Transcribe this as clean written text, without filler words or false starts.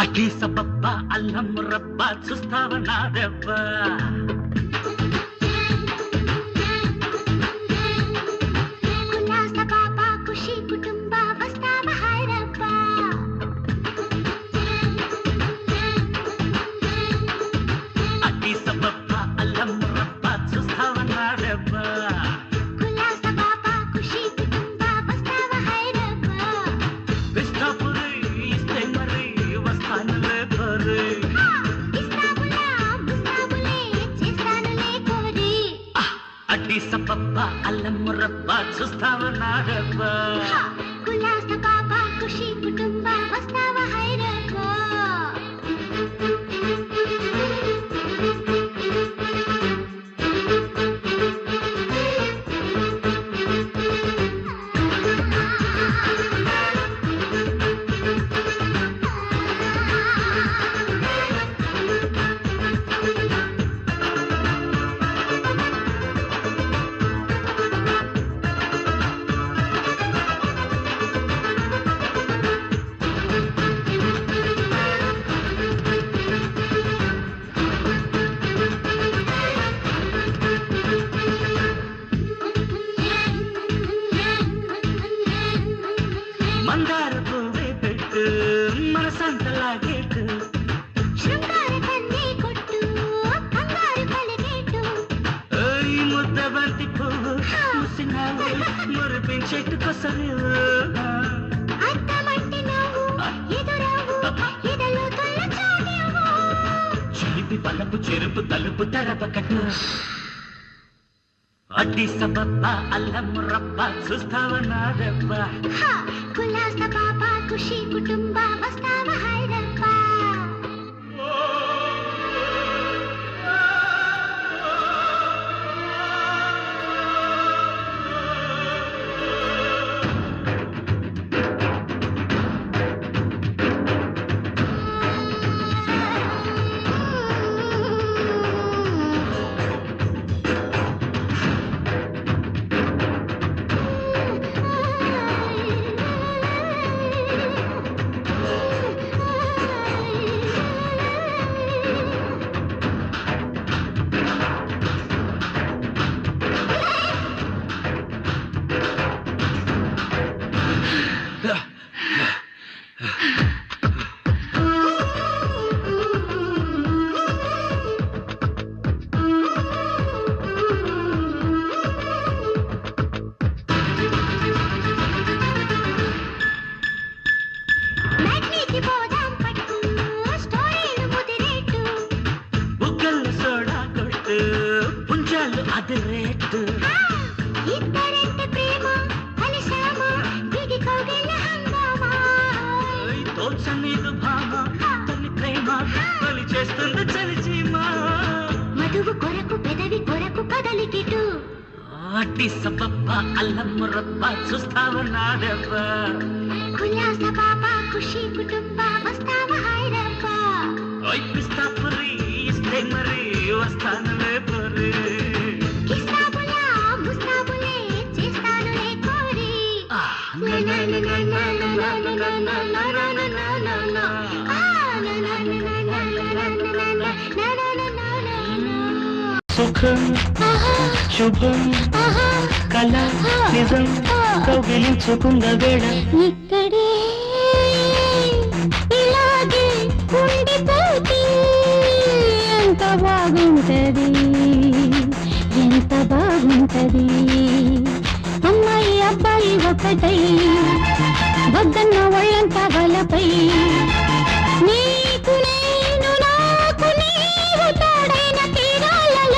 అటీ సబబ్బ అల్లం రబ్బ చూస్తావా నా దెబ్బ కులాస బాబా ఖుషి కుటుంబ వస్తావా హైరబ్బ అటీ సబబ్బ అల్లం రబ్బ చూస్తావా నా దెబ్బ కులాస బాబా ఖుషి కుటుంబ వస్తావా హైరబ్బ విష్ణుపురి ఇస్తే మరి వస్తానులే పరి ఇస్తాబులా ముస్తాబులే చేస్తానులే కోరి అటీ సబబ్బ అల్లం రబ్బ చూస్తావా నా దెబ్బ కులాస బాబా ఖుషి కుటుంబ వస్తావా హైరబ్బ మందార పువ్వే పెట్టు మనసంతలాగేటు శృంగార కన్నే కొట్టు కంగారు కలిగేటు ఈ ముద్ద బంతి పువ్వు ముసినావు మురిపించెట్టు కొసరు అత్తమంటే నవ్వు ఎదురవ్వు ఎదలో తొల్ల చాటేవు చిలిపి పలపు చెరుపు తలుపు తెరపకట్టు అడ్డి సబబ్బ అల్లం రబ్బ చూస్తావా నా దెబ్బ కులాస బాబా ఖుషి కుటుంబ వస్తావా హైరబ్బ మ్యాట్నీకి పోదాం పట్టు స్టోరీలు ముదిరేటు బుగ్గల సోడా కొట్టు పుంజాలు అది రేటు ఇద్దరంటే ప్రేమ కలిసామ దిగి కౌగిళ్ళ హంగామా తోచనీదు భామ తల్లి ప్రేమ బలి చేస్తుంది చలిచీమా మధువు కొరకు పెదవి కొరకు కదలికిటు అడ్డి సబబ్బ అల్లం రబ్బ చూస్తావా నా దెబ్బ కులాస బాబా ఖుషి కుటుంబ వస్తావా హైరబ్బ పిస్తా పురి ఇస్తే మరి వస్తానులే పరి కిస్తాబులా ముస్తాబులే చేస్తానులే కోరి సుఖం శుభం కళ నిజం కౌగిలించుకున్న వేళ ఇక్కడే ఇలాగే ఉండిపోతే ఎంత బాగుంటది ఎంత బాగుంటది అమ్మాయి అబ్బాయి ఒకటై వద్దన్న ఒళ్ళంతా వలపై